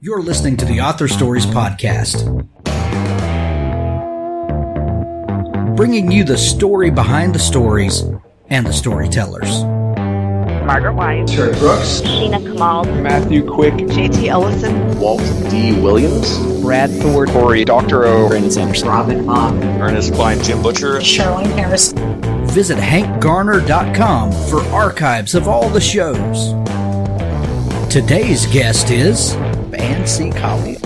You're listening to the Author Stories Podcast, bringing you the story behind the stories and the storytellers. Margaret White, Terry Brooks, Sheena Kamal, Matthew Quick, JT Ellison, Walt D. Williams, Brad Thor, Corey Dr. O, Brandon Sanderson, Robin Hahn, Ernest Klein, Jim Butcher, Charlene Harris. Visit hankgarner.com for archives of all the shows. Today's guest is Anne C. Colley.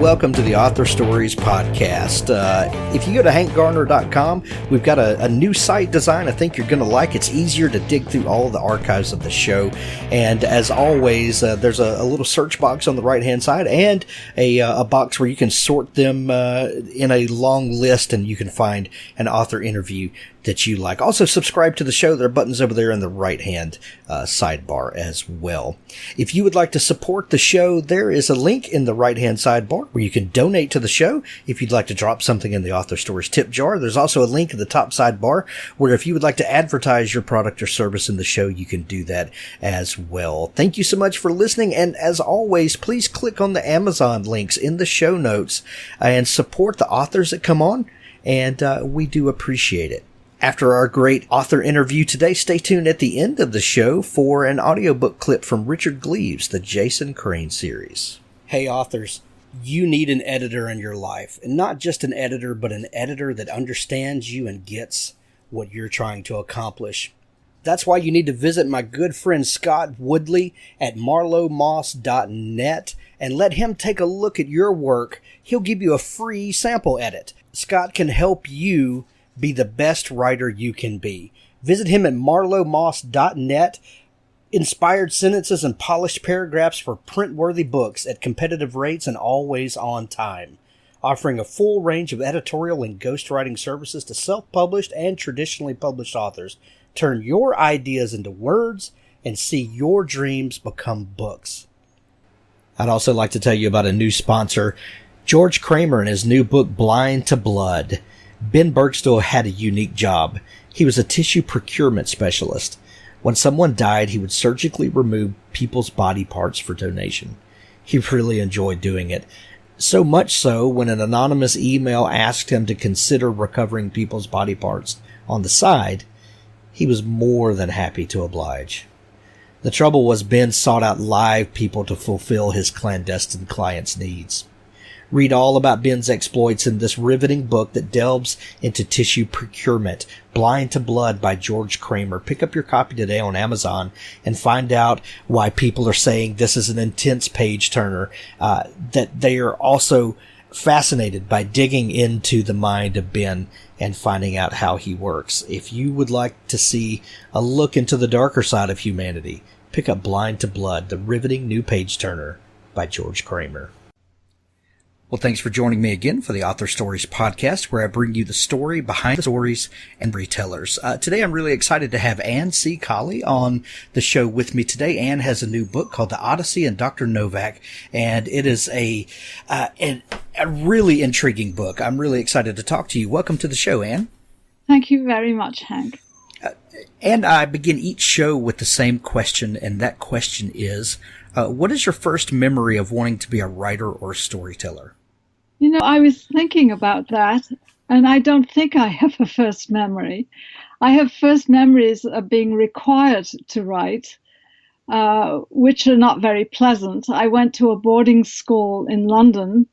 Welcome to the Author Stories Podcast. If you go to hankgarner.com, we've got a new site design I think you're going to like. It's easier to dig through all the archives of the show. And as always, there's a little search box on the right-hand side and a box where you can sort them in a long list and you can find an author interview that you like. Also, subscribe to the show. There are buttons over there in the right-hand sidebar as well. If you would like to support the show, there is a link in the right-hand sidebar where you can donate to the show if you'd like to drop something in the Author Stories tip jar. There's also a link in the top sidebar where if you would like to advertise your product or service in the show, you can do that as well. Thank you so much for listening, and as always, please click on the Amazon links in the show notes and support the authors that come on, and we do appreciate it. After our great author interview today, stay tuned at the end of the show for an audiobook clip from Richard Gleaves, the Jason Crane series. Hey authors, you need an editor in your life, and not just an editor, but an editor that understands you and gets what you're trying to accomplish. That's why you need to visit my good friend Scott Woodley at marlowemoss.net and let him take a look at your work. He'll give you a free sample edit. Scott can help you be the best writer you can be. Visit him at marlowemoss.net. Inspired sentences and polished paragraphs for print-worthy books at competitive rates and always on time. Offering a full range of editorial and ghostwriting services to self-published and traditionally published authors. Turn your ideas into words and see your dreams become books. I'd also like to tell you about a new sponsor, George Kramer and his new book, Blind to Blood. Ben Bergstall had a unique job. He was a tissue procurement specialist. When someone died, he would surgically remove people's body parts for donation. He really enjoyed doing it. So much so, when an anonymous email asked him to consider recovering people's body parts on the side, he was more than happy to oblige. The trouble was Ben sought out live people to fulfill his clandestine clients' needs. Read all about Ben's exploits in this riveting book that delves into tissue procurement, Blind to Blood by George Kramer. Pick up your copy today on Amazon and find out why people are saying this is an intense page-turner, that they are also fascinated by digging into the mind of Ben and finding out how he works. If you would like to see a look into the darker side of humanity, pick up Blind to Blood, the riveting new page-turner by George Kramer. Well, thanks for joining me again for the Author Stories Podcast, where I bring you the story behind the stories and retellers. Today, I'm really excited to have Anne C. Colley on the show with me today. Anne has a new book called The Odyssey and Dr. Novak, and it is a really intriguing book. I'm really excited to talk to you. Welcome to the show, Anne. Thank you very much, Hank. And I begin each show with the same question, and that question is, what is your first memory of wanting to be a writer or a storyteller? You know, I was thinking about that, and I don't think I have a first memory. I have first memories of being required to write, which are not very pleasant. I went to a boarding school in London,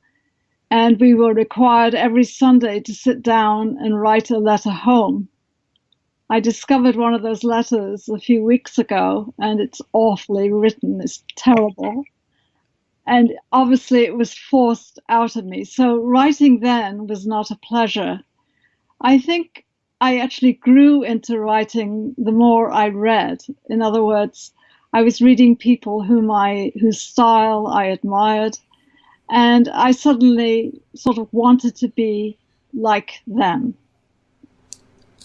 and we were required every Sunday to sit down and write a letter home. I discovered one of those letters a few weeks ago, and it's awfully written. It's terrible. And obviously it was forced out of me. So writing then was not a pleasure. I think I actually grew into writing the more I read. In other words, I was reading people whose style I admired, and I suddenly sort of wanted to be like them.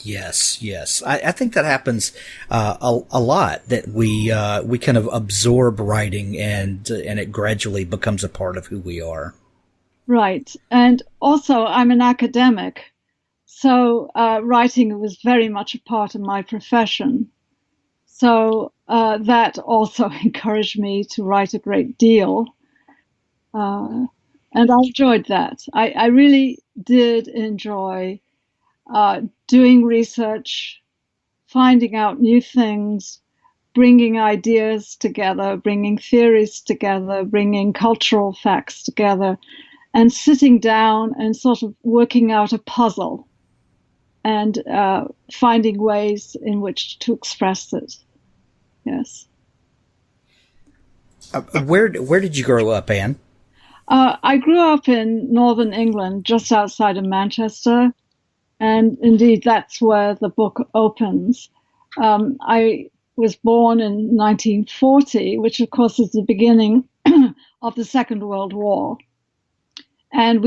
Yes. I think that happens a lot, that we kind of absorb writing and it gradually becomes a part of who we are. Right. And also I'm an academic, so writing was very much a part of my profession. So that also encouraged me to write a great deal. And I enjoyed that. I really did enjoy doing research, finding out new things, bringing ideas together, bringing theories together, bringing cultural facts together, and sitting down and sort of working out a puzzle and finding ways in which to express it. Yes. Where did you grow up, Anne? I grew up in northern England, just outside of Manchester, and indeed that's where the book opens. I was born in 1940, which of course is the beginning of the Second World War. And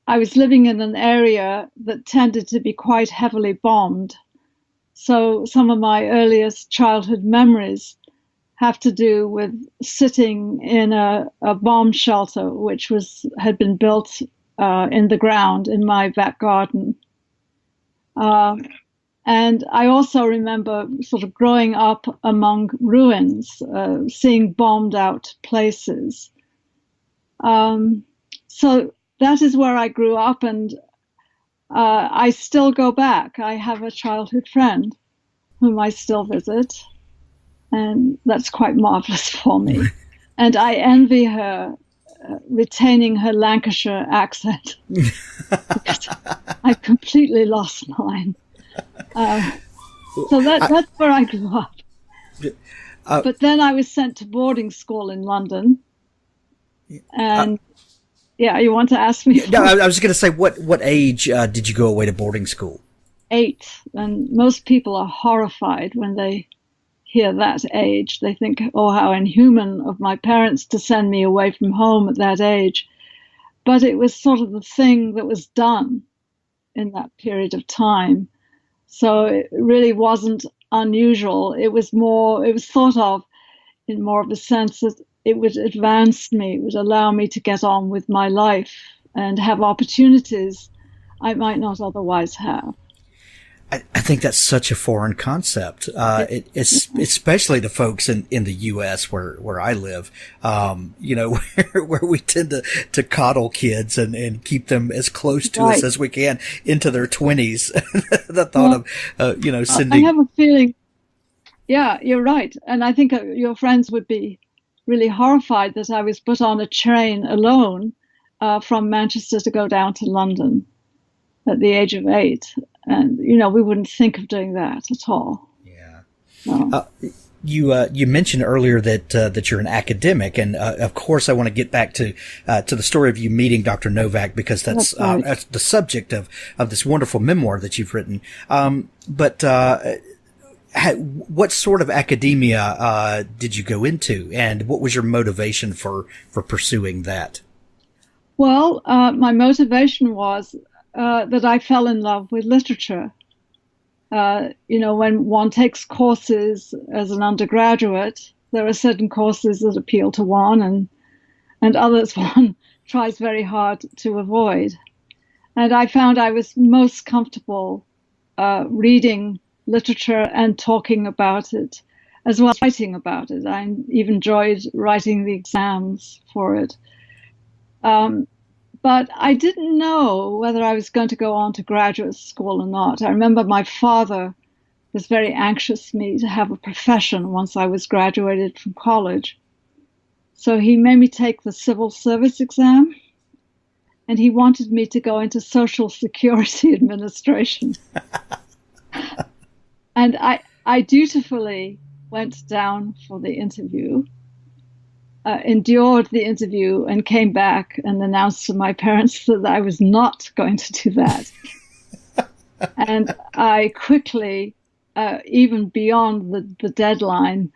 I was living in an area that tended to be quite heavily bombed. So some of my earliest childhood memories have to do with sitting in a bomb shelter, which had been built in the ground in my back garden. And I also remember sort of growing up among ruins, seeing bombed out places. So that is where I grew up, and I still go back. I have a childhood friend whom I still visit, and that's quite marvelous for me. And I envy her retaining her Lancashire accent. I've completely lost mine. So that's where I grew up. But then I was sent to boarding school in London. And yeah, you want to ask me? No, I was going to say, what age did you go away to boarding school? 8. And most people are horrified when they hear that age. They think, oh, how inhuman of my parents to send me away from home at that age. But it was sort of the thing that was done in that period of time. So it really wasn't unusual. It was thought of in more of a sense that it would advance me, it would allow me to get on with my life and have opportunities I might not otherwise have. I think that's such a foreign concept. It's especially the folks in the U.S. where I live, where we tend to coddle kids and keep them as close to us as we can into their 20s. The thought of, sending. I have a feeling, yeah, you're right. And I think your friends would be really horrified that I was put on a train alone from Manchester to go down to London at the age of 8. And, we wouldn't think of doing that at all. Yeah. No. You mentioned earlier that you're an academic, and of course I want to get back to the story of you meeting Dr. Novak, because that's right. That's the subject of this wonderful memoir that you've written. But what sort of academia did you go into, and what was your motivation for pursuing that? Well, my motivation was that I fell in love with literature. When one takes courses as an undergraduate, there are certain courses that appeal to one and others one tries very hard to avoid. And I found I was most comfortable reading literature and talking about it, as well as writing about it. I even enjoyed writing the exams for it. But I didn't know whether I was going to go on to graduate school or not. I remember my father was very anxious for me to have a profession once I was graduated from college. So he made me take the civil service exam, and he wanted me to go into Social Security Administration. And I dutifully went down for the interview. Endured the interview and came back and announced to my parents that I was not going to do that. And I quickly, even beyond the deadline,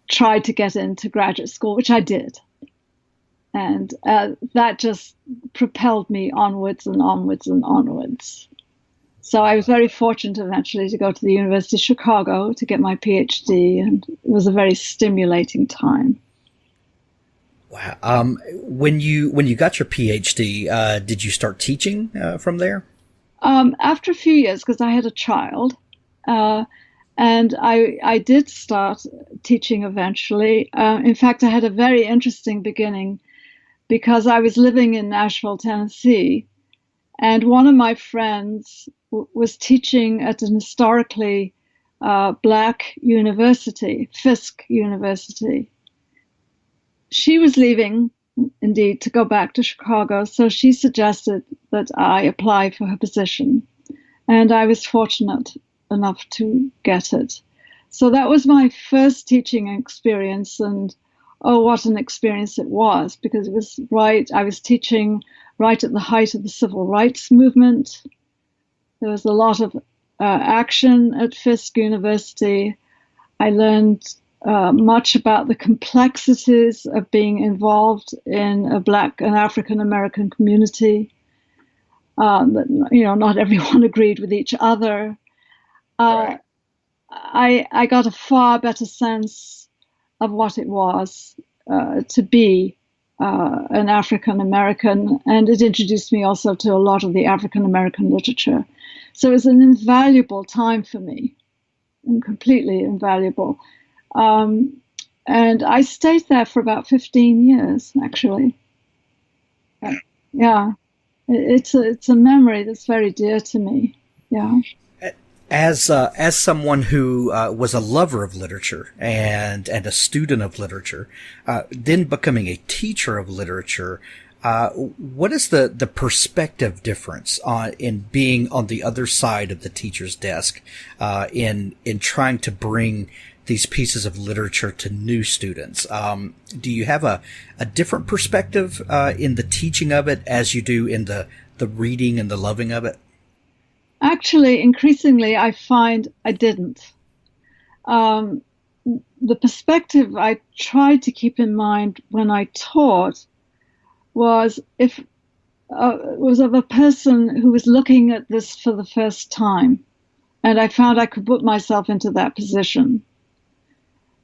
tried to get into graduate school, which I did. And that just propelled me onwards and onwards and onwards. So I was very fortunate eventually to go to the University of Chicago to get my PhD, and it was a very stimulating time. Wow. When you got your PhD, did you start teaching from there? After a few years, because I had a child, And I did start teaching eventually. In fact, I had a very interesting beginning because I was living in Nashville, Tennessee, and one of my friends was teaching at an historically Black university, Fisk University. She was leaving, indeed, to go back to Chicago, so she suggested that I apply for her position. And I was fortunate enough to get it. So that was my first teaching experience, and oh, what an experience it was, because it was I was teaching right at the height of the civil rights movement. There was a lot of action at Fisk University. I learned much about the complexities of being involved in an African American community. That, not everyone agreed with each other. Right. I got a far better sense of what it was to be an African American, and it introduced me also to a lot of the African American literature. So it was an invaluable time for me, and completely invaluable. And I stayed there for about 15 years, actually. Yeah, it's a memory that's very dear to me. Yeah. As someone who was a lover of literature and a student of literature, then becoming a teacher of literature, what is the perspective difference in being on the other side of the teacher's desk, in trying to bring these pieces of literature to new students? Do you have a different perspective in the teaching of it as you do in the reading and the loving of it? Actually, increasingly, I find I didn't. The perspective I tried to keep in mind when I taught was was of a person who was looking at this for the first time, and I found I could put myself into that position.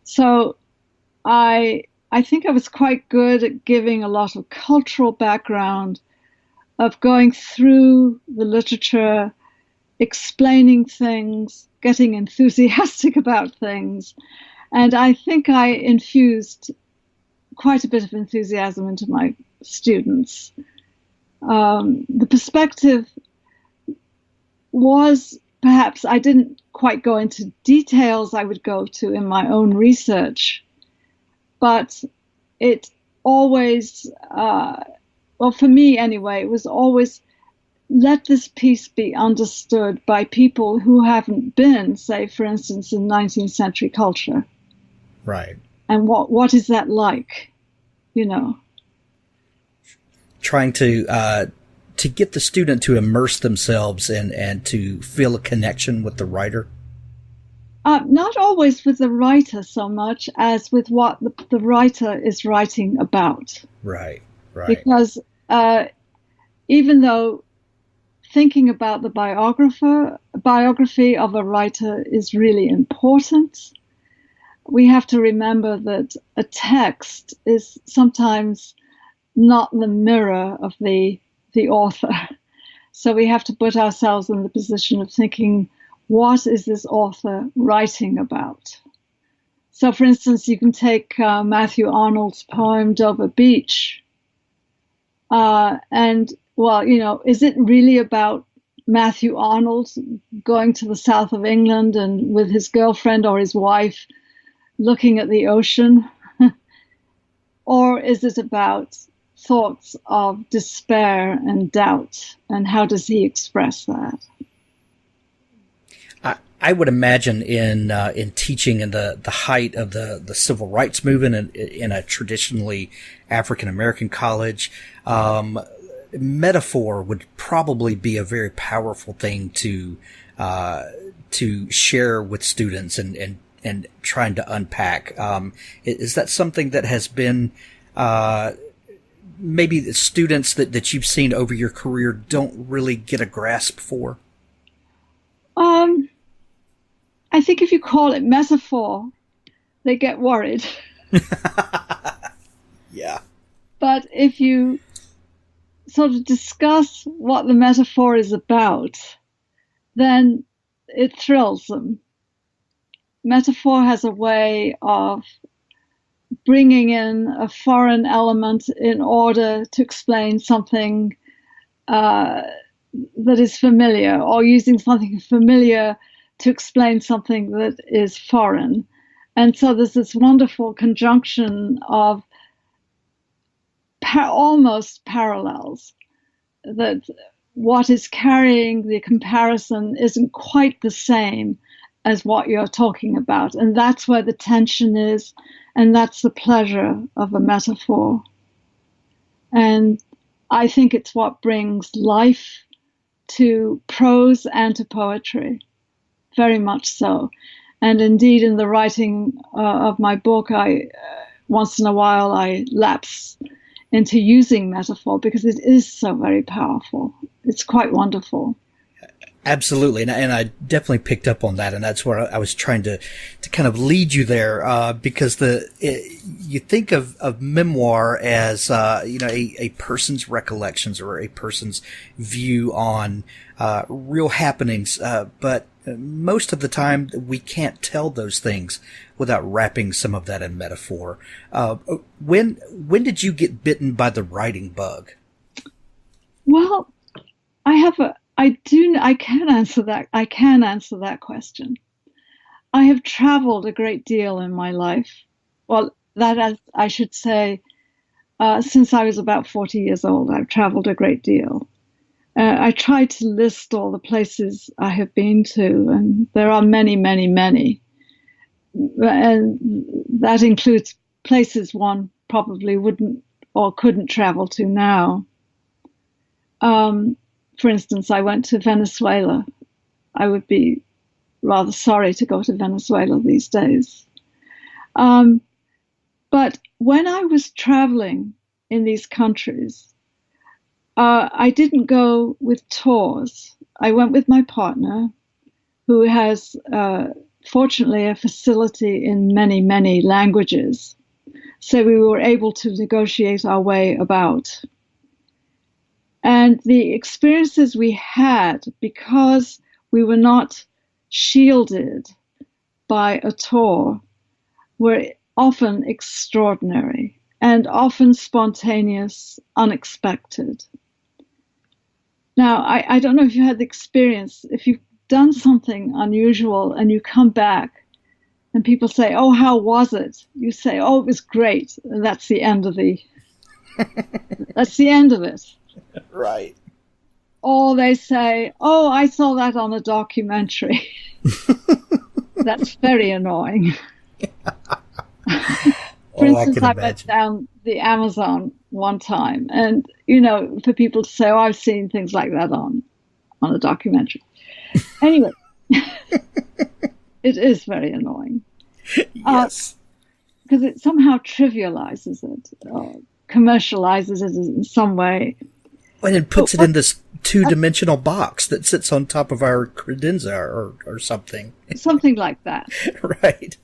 So I think I was quite good at giving a lot of cultural background, of going through the literature, explaining things, getting enthusiastic about things. And I think I infused quite a bit of enthusiasm into my students. The perspective was, perhaps I didn't quite go into details I would go to in my own research, but it always, well, for me anyway, it was always, let this piece be understood by people who haven't been, say, for instance, in 19th century culture. Right. And what is that like, Trying to get the student to immerse themselves and to feel a connection with the writer? Not always with the writer so much as with what the writer is writing about. Right, right. Because even though thinking about the biography of a writer is really important, we have to remember that a text is sometimes not the mirror of the author. So we have to put ourselves in the position of thinking, what is this author writing about? So, for instance, you can take Matthew Arnold's poem, Dover Beach, and, well, is it really about Matthew Arnold going to the south of England and with his girlfriend or his wife looking at the ocean? Or is it about thoughts of despair and doubt, and how does he express that? I would imagine in teaching in the height of the civil rights movement in a traditionally African American college, metaphor would probably be a very powerful thing to share with students and trying to unpack. Is that something that has been maybe the students that you've seen over your career don't really get a grasp for? I think if you call it metaphor, they get worried. Yeah. But if you sort of discuss what the metaphor is about, then it thrills them. metaphor has a way of bringing in a foreign element in order to explain something that is familiar, or using something familiar to explain something that is foreign. And so there's this wonderful conjunction of almost parallels, that what is carrying the comparison isn't quite the same as what you're talking about. And that's where the tension is, and that's the pleasure of a metaphor. And I think it's what brings life to prose and to poetry, very much so. And indeed, in the writing of my book, once in a while I lapse into using metaphor because it is so very powerful. It's quite wonderful. Absolutely, and I definitely picked up on that, and that's where I was trying to kind of lead you there, because you think of memoir as a person's recollections or a person's view on real happenings, but most of the time we can't tell those things without wrapping some of that in metaphor. When did you get bitten by the writing bug? Well, I can answer that. I can answer that question. I have traveled a great deal in my life. Well, I should say, since I was about 40 years old, I've traveled a great deal. I tried to list all the places I have been to, and there are many, many, many. And that includes places one probably wouldn't or couldn't travel to now. For instance, I went to Venezuela. I would be rather sorry to go to Venezuela these days. But when I was traveling in these countries, I didn't go with tours. I went with my partner, who has, fortunately, a facility in many, many languages. So we were able to negotiate our way about. And the experiences we had, because we were not shielded by a tour, were often extraordinary and often spontaneous, unexpected. Now, I don't know if you had the experience, if you've done something unusual and you come back and people say, "Oh, how was it?" You say, "Oh, it was great." And that's the end of that's the end of it. Right. Or they say, "Oh, I saw that on a documentary." That's very annoying. For instance, I went down the Amazon one time, and for people to say, "Oh, I've seen things like that on a documentary." Anyway, it is very annoying. Yes. Because it somehow trivializes it, or commercializes it in some way. And it puts it in this two-dimensional box that sits on top of our credenza or something. Something like that. Right.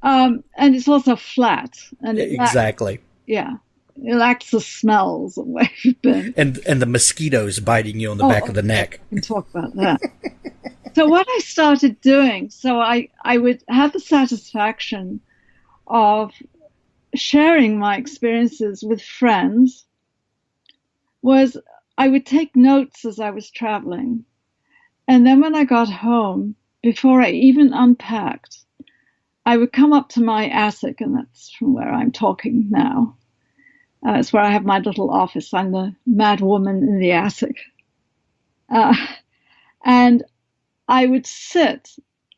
And it's also flat. And Exactly. Yeah. It lacks the smells of where you've been. And the mosquitoes biting you on the back of the neck. We can talk about that. So what I started doing, so I would have the satisfaction of sharing my experiences with friends, was I would take notes as I was traveling. And then when I got home, before I even unpacked, I would come up to my attic, and that's from where I'm talking now. It's where I have my little office. I'm the mad woman in the attic. And I would sit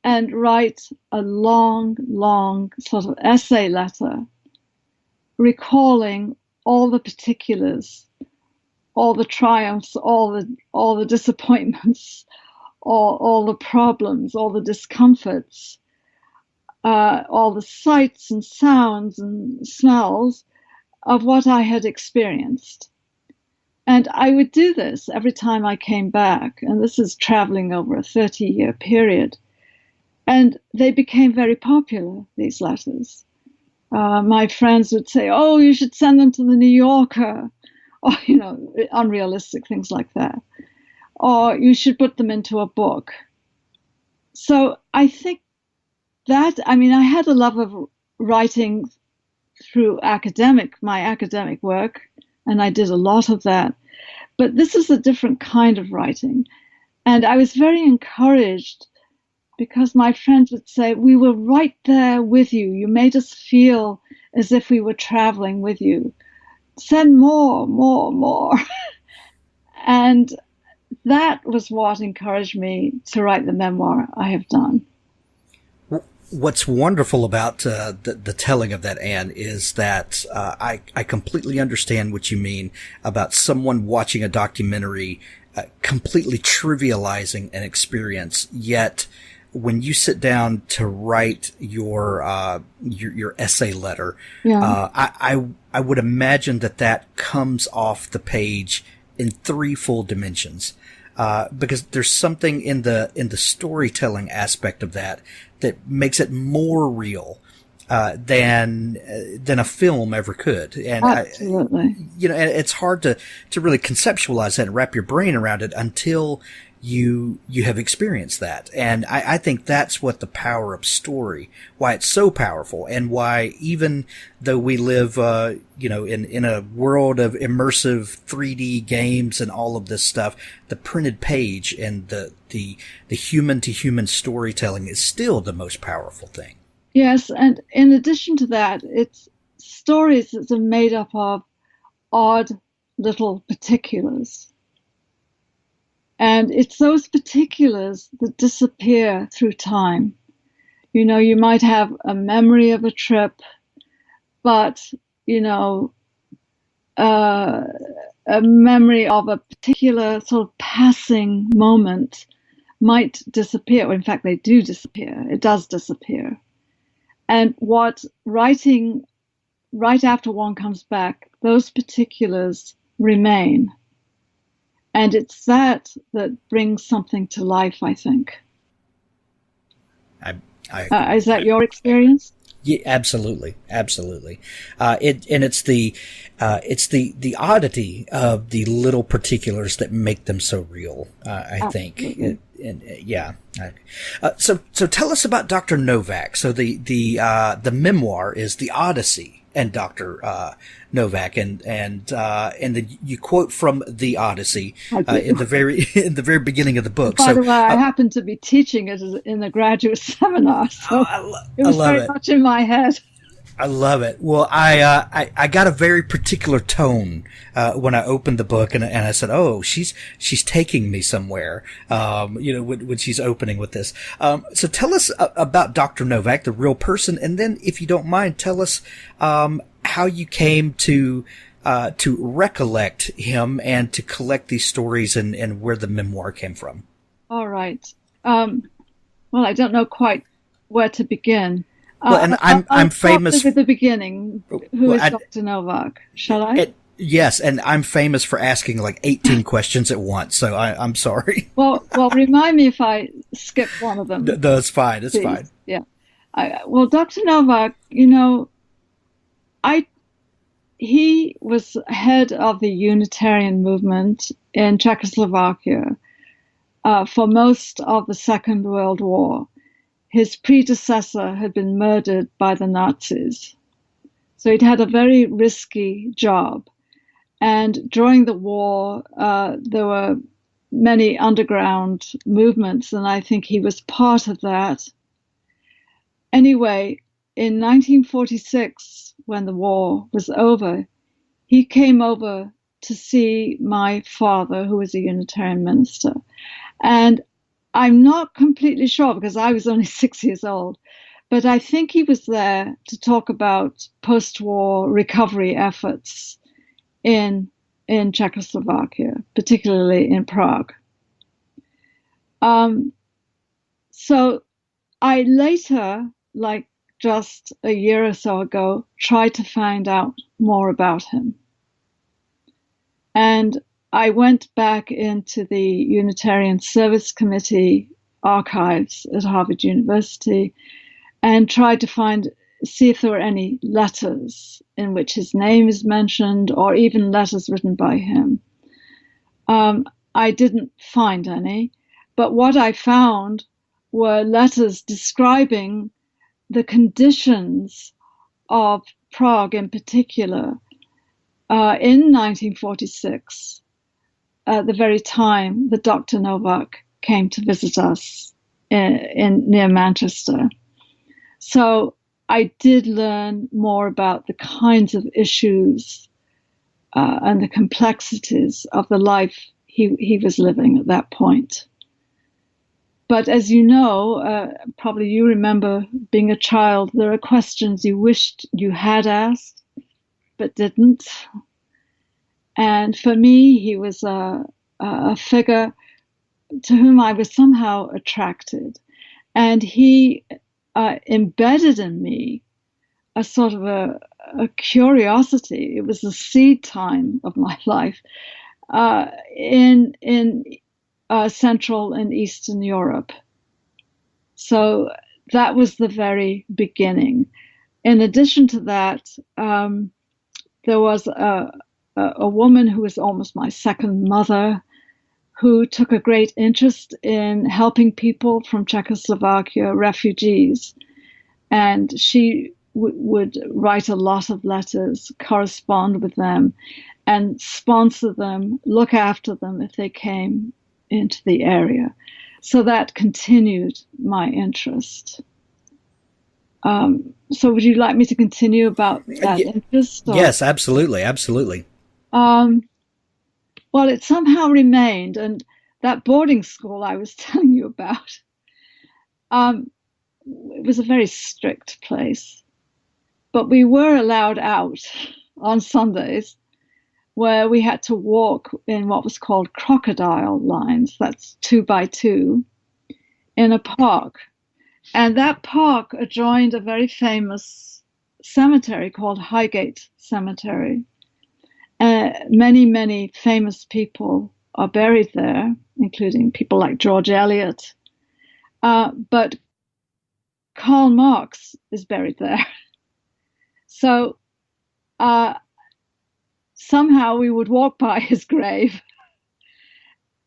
and write a long, long sort of essay letter, recalling all the particulars, all the triumphs, all the disappointments, all the problems, all the discomforts, all the sights and sounds and smells of what I had experienced. And I would do this every time I came back, and this is traveling over a 30-year period. And they became very popular, these letters. My friends would say, "Oh, you should send them to the New Yorker," or, unrealistic things like that. Or you should put them into a book. So I think I mean, I had a love of writing through my academic work, and I did a lot of that. But this is a different kind of writing. And I was very encouraged because my friends would say, we were right there with you. You made us feel as if we were traveling with you. Send more, more, more. And that was what encouraged me to write the memoir I have done. What's wonderful about the telling of that, Anne, is that I completely understand what you mean about someone watching a documentary completely trivializing an experience, yet when you sit down to write your essay letter, I would imagine that comes off the page in 3 full dimensions, because there's something in the storytelling aspect of that makes it more real than a film ever could. And absolutely, and it's hard to really conceptualize that and wrap your brain around it until you have experienced that. And I think that's what the power of story, why it's so powerful, and why even though we live, in a world of immersive 3D games and all of this stuff, the printed page and the human to human storytelling is still the most powerful thing. Yes. And in addition to that, it's stories that are made up of odd little particulars. And it's those particulars that disappear through time. You might have a memory of a trip, but, a memory of a particular sort of passing moment might disappear. In fact, they do disappear. It does disappear. And what writing right after one comes back, those particulars remain. And it's that brings something to life, I think. Is that your experience? Yeah, absolutely. It's the oddity of the little particulars that make them so real. I think. So tell us about Dr. Novak. So the memoir is the Odyssey and Dr. Novak, and you quote from the Odyssey in the very beginning of the book. By the way, I happen to be teaching it in a graduate seminar, so it was very much in my head. I love it. Well, I got a very particular tone when I opened the book, and I said, "Oh, she's taking me somewhere." When she's opening with this. So tell us about Dr. Novak, the real person, and then, if you don't mind, tell us how you came to recollect him and to collect these stories and where the memoir came from. All right. Well, I don't know quite where to begin. Well, and I'm famous at the beginning. Who is Dr. Novak? Shall I? Yes, and I'm famous for asking like 18 questions at once, so I'm sorry. Well, remind me if I skip one of them. No, it's fine. It's please. Fine. Yeah. Dr. Novak, he was head of the Unitarian movement in Czechoslovakia for most of the Second World War. His predecessor had been murdered by the Nazis. So he'd had a very risky job. And during the war, there were many underground movements, and I think he was part of that. Anyway, in 1946, when the war was over, he came over to see my father, who was a Unitarian minister. And I'm not completely sure because I was only 6 years old, but I think he was there to talk about post-war recovery efforts in Czechoslovakia, particularly in Prague. So I later, like just a year or so ago, tried to find out more about him. And I went back into the Unitarian Service Committee archives at Harvard University and tried to see if there were any letters in which his name is mentioned or even letters written by him. I didn't find any, but what I found were letters describing the conditions of Prague in particular in 1946, at the very time that Dr. Novak came to visit us near Manchester. So I did learn more about the kinds of issues and the complexities of the life he was living at that point. But as you know, probably you remember being a child, there are questions you wished you had asked, but didn't. And for me, he was a figure to whom I was somehow attracted. And he embedded in me a sort of a curiosity. It was the seed time of my life in Central and Eastern Europe. So that was the very beginning. In addition to that, there was a woman who was almost my second mother, who took a great interest in helping people from Czechoslovakia, refugees. And she would write a lot of letters, correspond with them, and sponsor them, look after them if they came into the area. So that continued my interest. So would you like me to continue about that interest? Or? Yes, absolutely, absolutely. Well, it somehow remained, and that boarding school I was telling you about, it was a very strict place, but we were allowed out on Sundays, where we had to walk in what was called crocodile lines, that's 2 by 2, in a park. And that park adjoined a very famous cemetery called Highgate Cemetery. Many, many famous people are buried there, including people like George Eliot. But Karl Marx is buried there. So somehow we would walk by his grave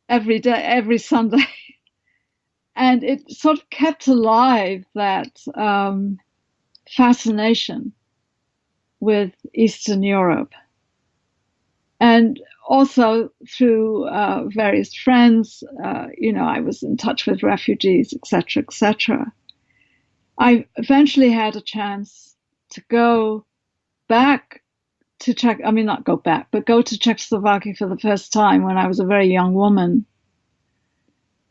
every day, every Sunday. And it sort of kept alive that fascination with Eastern Europe. And also through various friends, I was in touch with refugees, etc., etc. I eventually had a chance to go back to go to Czechoslovakia for the first time when I was a very young woman.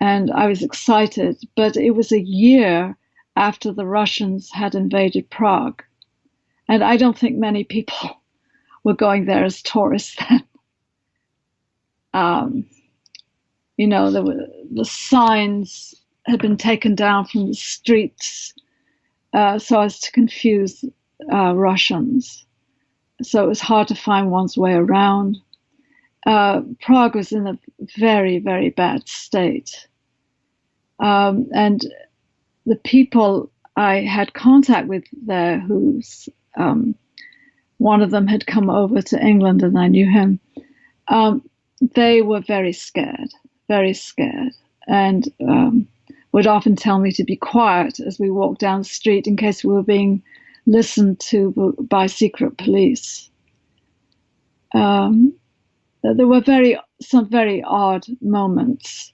And I was excited, but it was a year after the Russians had invaded Prague. And I don't think many people were going there as tourists then. The signs had been taken down from the streets so as to confuse Russians. So it was hard to find one's way around. Prague was in a very, very bad state. And the people I had contact with there, one of them had come over to England and I knew him, they were very scared, and would often tell me to be quiet as we walked down the street in case we were being listened to by secret police. There were some very odd moments,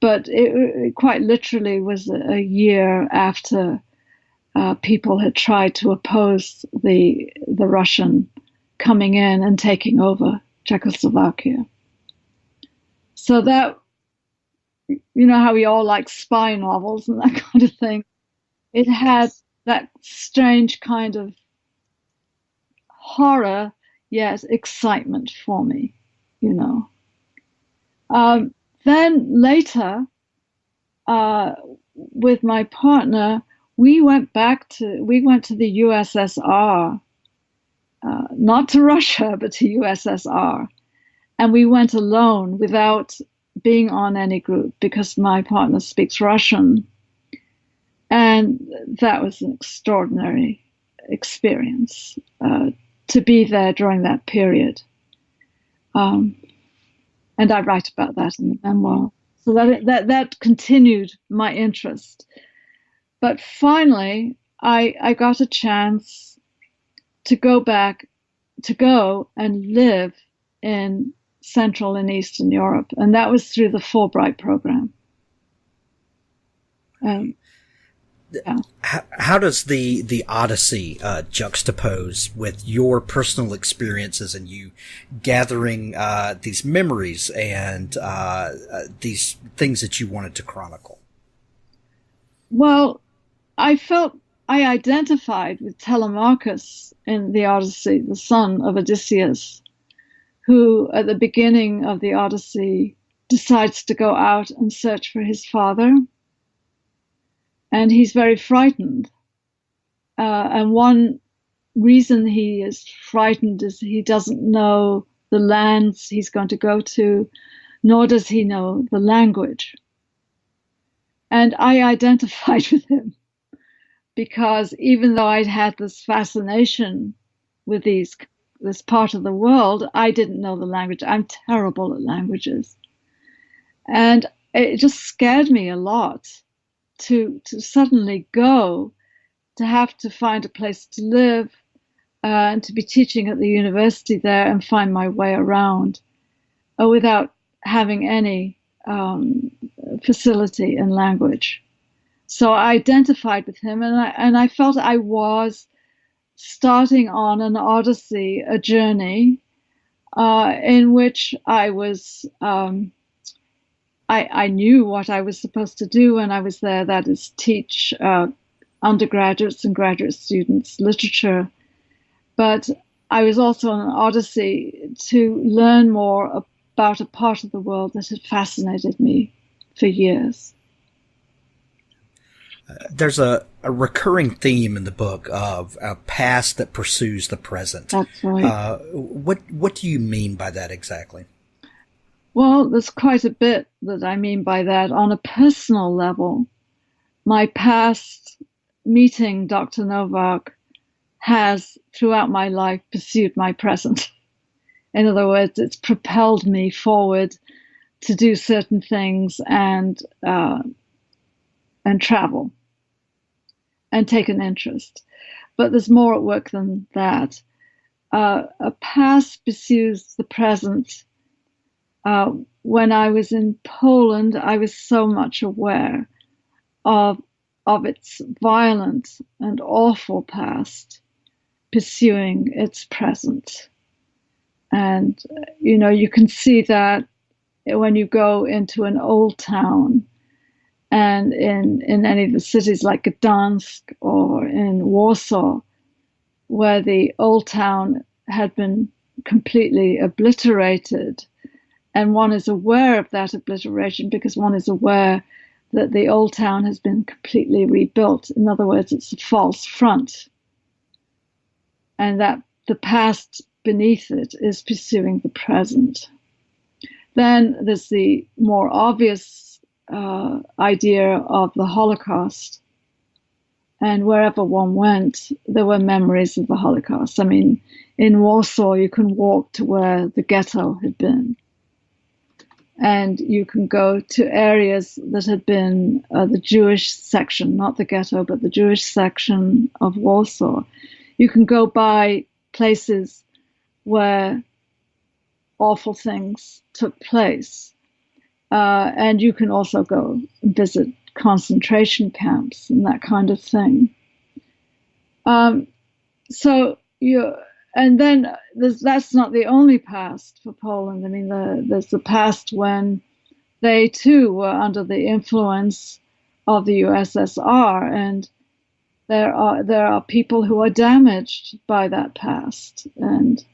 but it quite literally was a year after people had tried to oppose the Russian coming in and taking over Czechoslovakia. So that, how we all like spy novels and that kind of thing, it had that strange kind of horror, yet excitement for me, Then later, with my partner, we went to the USSR, not to Russia, but to USSR. And we went alone without being on any group because my partner speaks Russian. And that was an extraordinary experience to be there during that period. And I write about that in the memoir. So that continued my interest. But finally, I got a chance to go and live in Central and Eastern Europe, and that was through the Fulbright program. Yeah. How does the Odyssey juxtapose with your personal experiences and you gathering these memories and these things that you wanted to chronicle? Well, I felt I identified with Telemachus in the Odyssey, the son of Odysseus, who at the beginning of the Odyssey decides to go out and search for his father. And he's very frightened. And one reason he is frightened is he doesn't know the lands he's going to go to, nor does he know the language. And I identified with him because even though I'd had this fascination with this part of the world, I didn't know the language. I'm terrible at languages. And it just scared me a lot to suddenly go, to have to find a place to live, and to be teaching at the university there and find my way around without having any facility in language. So I identified with him, and I felt I was starting on an odyssey, a journey in which I was. I knew what I was supposed to do when I was there, that is teach undergraduates and graduate students literature. But I was also on an odyssey to learn more about a part of the world that had fascinated me for years. There's a recurring theme in the book of a past that pursues the present. That's right. What do you mean by that exactly? Well, there's quite a bit that I mean by that. On a personal level, my past meeting Dr. Novak has, throughout my life, pursued my present. In other words, it's propelled me forward to do certain things and travel and take an interest. But there's more at work than that. A past pursues the present. When I was in Poland, I was so much aware of its violent and awful past pursuing its present. And, you can see that when you go into an old town and in any of the cities like Gdansk or in Warsaw, where the old town had been completely obliterated. And one is aware of that obliteration because one is aware that the old town has been completely rebuilt. In other words, it's a false front. And that the past beneath it is pursuing the present. Then there's the more obvious idea of the Holocaust. And wherever one went, there were memories of the Holocaust. I mean, in Warsaw, you can walk to where the ghetto had been. And you can go to areas that had been the Jewish section, not the ghetto, but the Jewish section of Warsaw. You can go by places where awful things took place. And you can also go visit concentration camps and that kind of thing. And then that's not the only past for Poland. I mean, there's the past when they too were under the influence of the USSR, and there are people who are damaged by that past and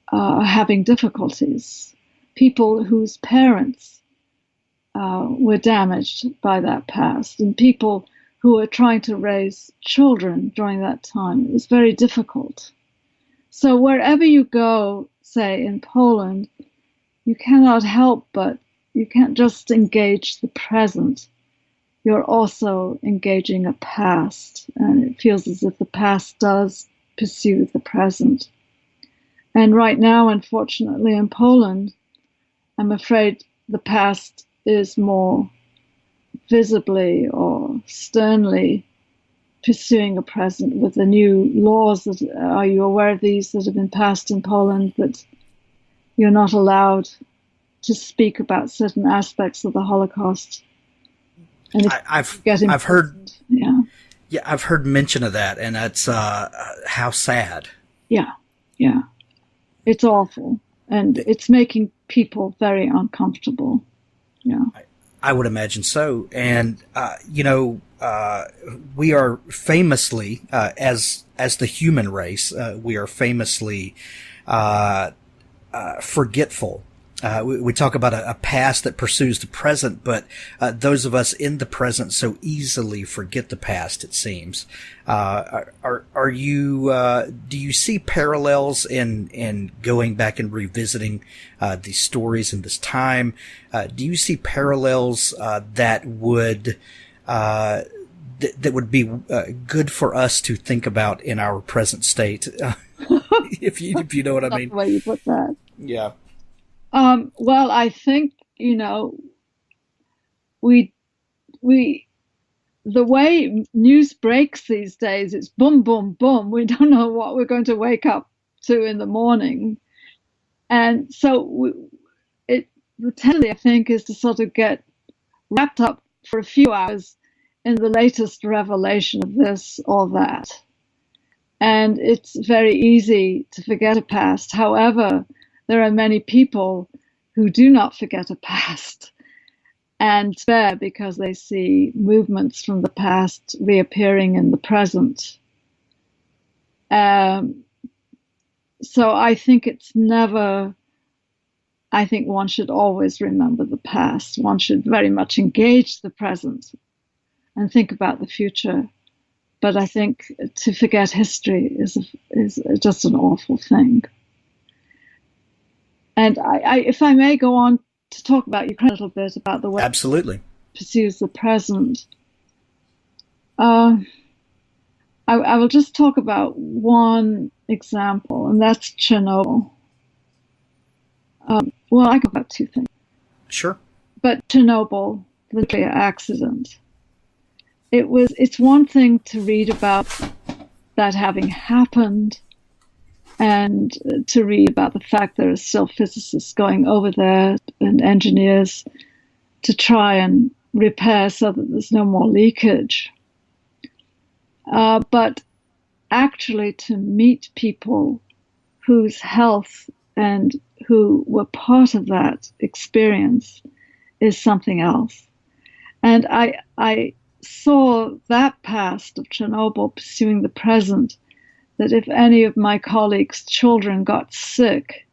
are having difficulties. People whose parents were damaged by that past, and people who were trying to raise children during that time. It was very difficult. So wherever you go, say in Poland, you cannot help but, you can't just engage the present. You're also engaging a past, and it feels as if the past does pursue the present. And right now, unfortunately, in Poland, I'm afraid the past is more visibly or sternly pursuing a present with the new laws. Are you aware of these that have been passed in Poland, that you're not allowed to speak about certain aspects of the Holocaust? And I've heard, yeah, I've heard mention of that, and that's how sad. Yeah, it's awful, and it's making people very uncomfortable. Yeah, I would imagine so, and we are famously, as the human race, we are famously forgetful. We talk about a past that pursues the present, but those of us in the present so easily forget the past, it seems. Are you? Do you see parallels in going back and revisiting these stories in this time? Do you see parallels that would be good for us to think about in our present state? if you know what I mean. The way you put that. Yeah. Well, I think, we the way news breaks these days, it's boom, boom, boom. We don't know what we're going to wake up to in the morning. And so the tendency, I think, is to sort of get wrapped up for a few hours in the latest revelation of this or that. And it's very easy to forget a past. However, there are many people who do not forget a past and despair because they see movements from the past reappearing in the present. So I think I think one should always remember the past. One should very much engage the present and think about the future. But I think to forget history is just an awful thing. And if I may go on to talk about Ukraine a little bit, about the way absolutely it pursues the present, I will just talk about one example, and that's Chernobyl. Well, I go about two things. Sure. But Chernobyl, the nuclear accident, it's one thing to read about that having happened, and to read about the fact there are still physicists going over there and engineers to try and repair so that there's no more leakage. But actually to meet people whose health and who were part of that experience is something else. And I saw that past of Chernobyl pursuing the present, that if any of my colleagues' children got sick,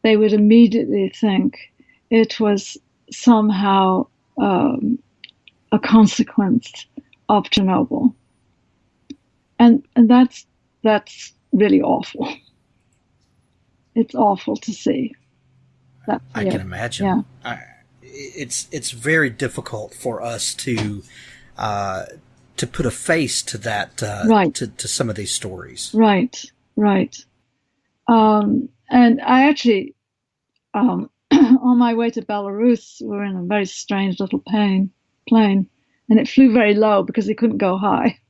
they would immediately think it was somehow a consequence of Chernobyl. And that's really awful. It's awful to see. I can imagine. Yeah. It's very difficult for us to put a face to that, right. to some of these stories. Right. And I actually, on my way to Belarus, we were in a very strange little plane, and it flew very low because it couldn't go high.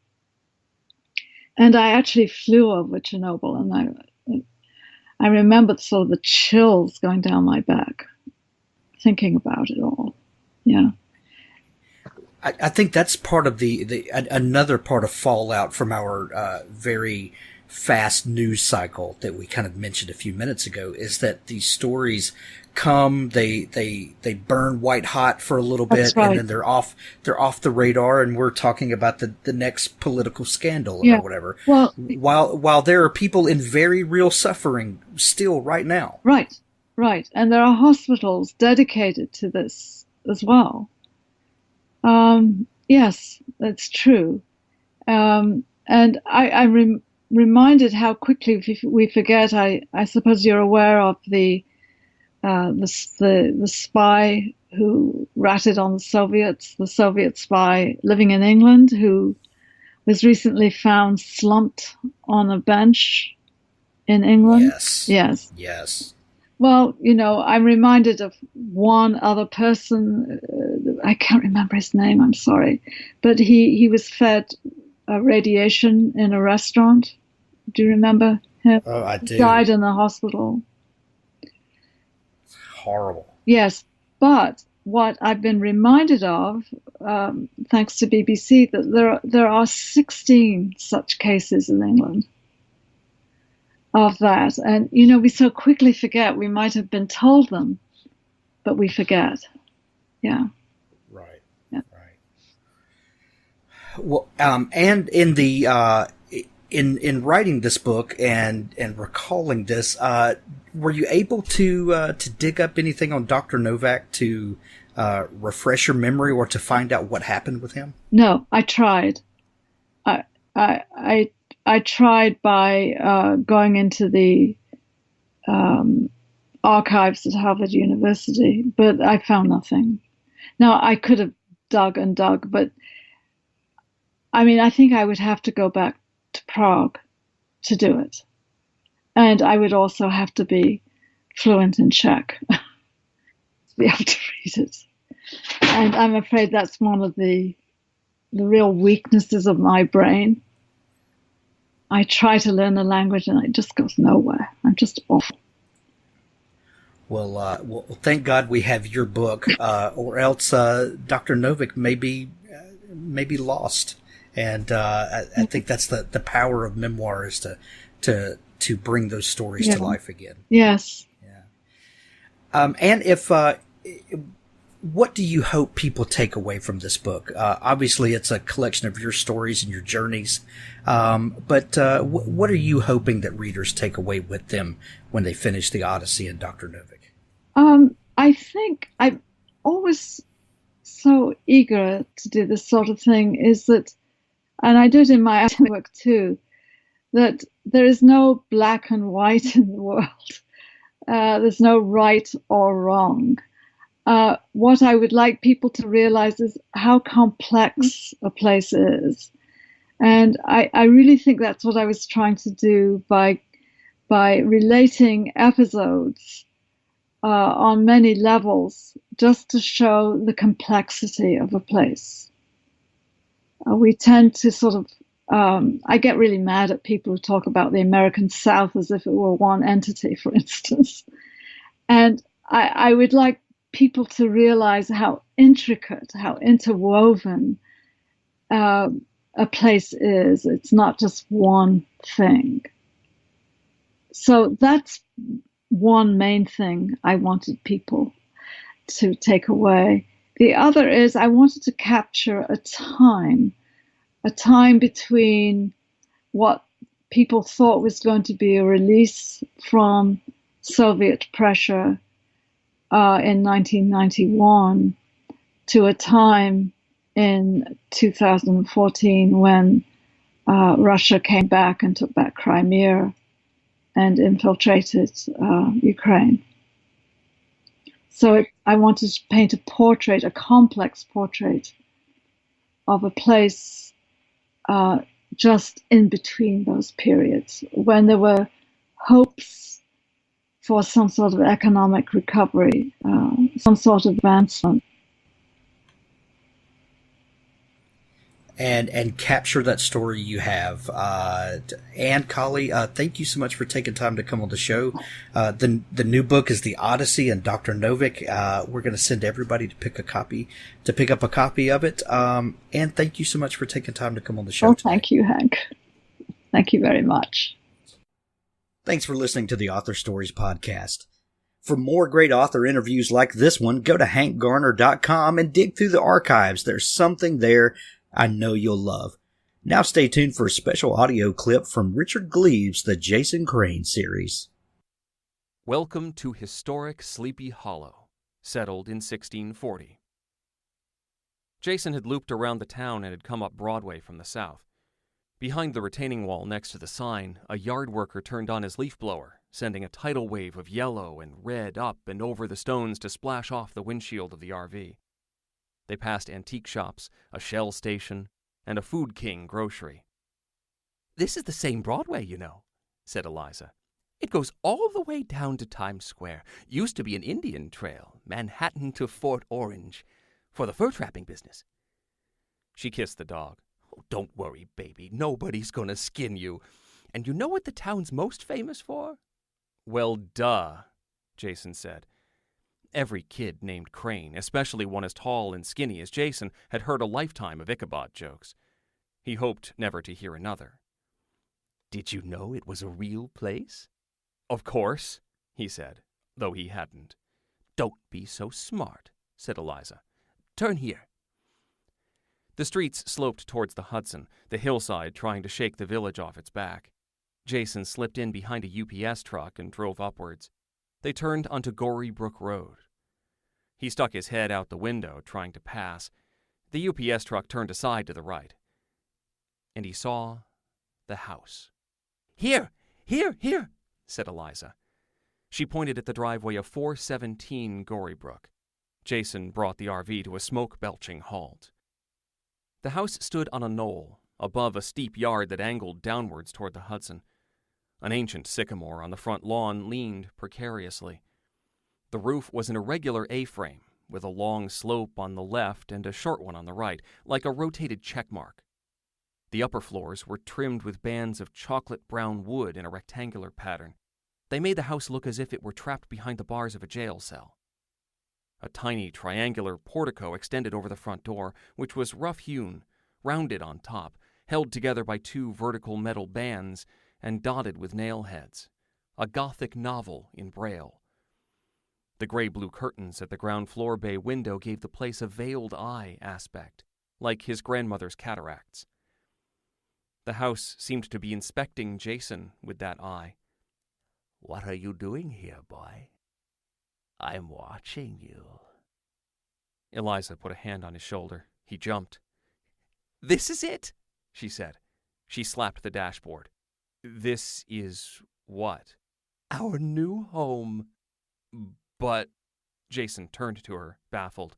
And I actually flew over Chernobyl, and I remember sort of the chills going down my back, thinking about it all. Yeah. I think that's part of another part of fallout from our very fast news cycle that we kind of mentioned a few minutes ago, is that these stories come, they burn white hot for a little bit, right. and then they're off the radar, and we're talking about the next political scandal or whatever. Well, while there are people in very real suffering still right now. Right. And there are hospitals dedicated to this as well. Yes, that's true. And I'm reminded how quickly we forget. I suppose you're aware of the spy who ratted on the Soviet spy living in England, who was recently found slumped on a bench in England. Yes. Well, I'm reminded of one other person. I can't remember his name. I'm sorry, but he was fed radiation in a restaurant. Do you remember him? Oh, I do. He died in the hospital. Horrible. Yes, but what I've been reminded of, thanks to BBC, that there are 16 such cases in England of that. And, we so quickly forget. We might have been told them, but we forget. Yeah. Right. Yeah. Right. Well, and in the in writing this book and recalling this, were you able to dig up anything on Dr. Novak to refresh your memory or to find out what happened with him? No, I tried. I tried by going into the archives at Harvard University, but I found nothing. Now, I could have dug and dug, but I think I would have to go back to Prague to do it. And I would also have to be fluent in Czech to be able to read it. And I'm afraid that's one of the real weaknesses of my brain. I try to learn a language and it just goes nowhere. I'm just awful. Well, thank God we have your book, or else Dr. Novak may be lost. And I think that's the power of memoir is to bring those stories to life again. Yes. Yeah. And what do you hope people take away from this book? Obviously, it's a collection of your stories and your journeys. But what are you hoping that readers take away with them when they finish the Odyssey and Dr. Novak? I think I'm always so eager to do this sort of thing is that, and I do it in my work too, that there is no black and white in the world. There's no right or wrong. What I would like people to realize is how complex a place is. And I really think that's what I was trying to do by relating episodes on many levels, just to show the complexity of a place. We tend to sort of, I get really mad at people who talk about the American South as if it were one entity, for instance. And I would like people to realize how intricate, how interwoven a place is. It's not just one thing. So that's one main thing I wanted people to take away. The other is I wanted to capture a time between what people thought was going to be a release from Soviet pressure in 1991 to a time in 2014 when Russia came back and took back Crimea and infiltrated Ukraine. So I wanted to paint a portrait, a complex portrait of a place just in between those periods when there were hopes for some sort of economic recovery, some sort of advancement. And capture that story you have. And Colley, thank you so much for taking time to come on the show. The new book is The Odyssey and Dr. Novak. We're going to send everybody to pick up a copy of it. And thank you so much for taking time to come on the show today. Thank you, Hank. Thank you very much. Thanks for listening to the Author Stories podcast. For more great author interviews like this one, go to hankgarner.com and dig through the archives. There's something there I know you'll love. Now stay tuned for a special audio clip from Richard Gleaves' The Jason Crane series. Welcome to historic Sleepy Hollow, settled in 1640. Jason had looped around the town and had come up Broadway from the south. Behind the retaining wall next to the sign, a yard worker turned on his leaf blower, sending a tidal wave of yellow and red up and over the stones to splash off the windshield of the RV. They passed antique shops, a Shell station, and a Food King grocery. "This is the same Broadway, you know," said Eliza. "It goes all the way down to Times Square. Used to be an Indian trail, Manhattan to Fort Orange, for the fur trapping business." She kissed the dog. Oh, don't worry, baby. Nobody's gonna skin you. And you know what the town's most famous for? Well, duh, Jason said. Every kid named Crane, especially one as tall and skinny as Jason, had heard a lifetime of Ichabod jokes. He hoped never to hear another. Did you know it was a real place? Of course, he said, though he hadn't. Don't be so smart, said Eliza. Turn here. The streets sloped towards the Hudson, the hillside trying to shake the village off its back. Jason slipped in behind a UPS truck and drove upwards. They turned onto Gory Brook Road. He stuck his head out the window, trying to pass. The UPS truck turned aside to the right. And he saw the house. Here, said Eliza. She pointed at the driveway of 417 Gory Brook. Jason brought the RV to a smoke-belching halt. The house stood on a knoll, above a steep yard that angled downwards toward the Hudson. An ancient sycamore on the front lawn leaned precariously. The roof was an irregular A-frame, with a long slope on the left and a short one on the right, like a rotated checkmark. The upper floors were trimmed with bands of chocolate-brown wood in a rectangular pattern. They made the house look as if it were trapped behind the bars of a jail cell. A tiny triangular portico extended over the front door, which was rough-hewn, rounded on top, held together by two vertical metal bands, and dotted with nail heads. A Gothic novel in Braille. The gray-blue curtains at the ground floor bay window gave the place a veiled-eye aspect, like his grandmother's cataracts. The house seemed to be inspecting Jason with that eye. What are you doing here, boy? I'm watching you. Eliza put a hand on his shoulder. He jumped. This is it, she said. She slapped the dashboard. This is what? Our new home. But Jason turned to her, baffled.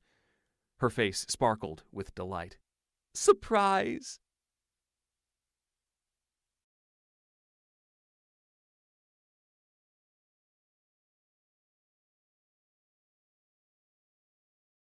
Her face sparkled with delight. Surprise!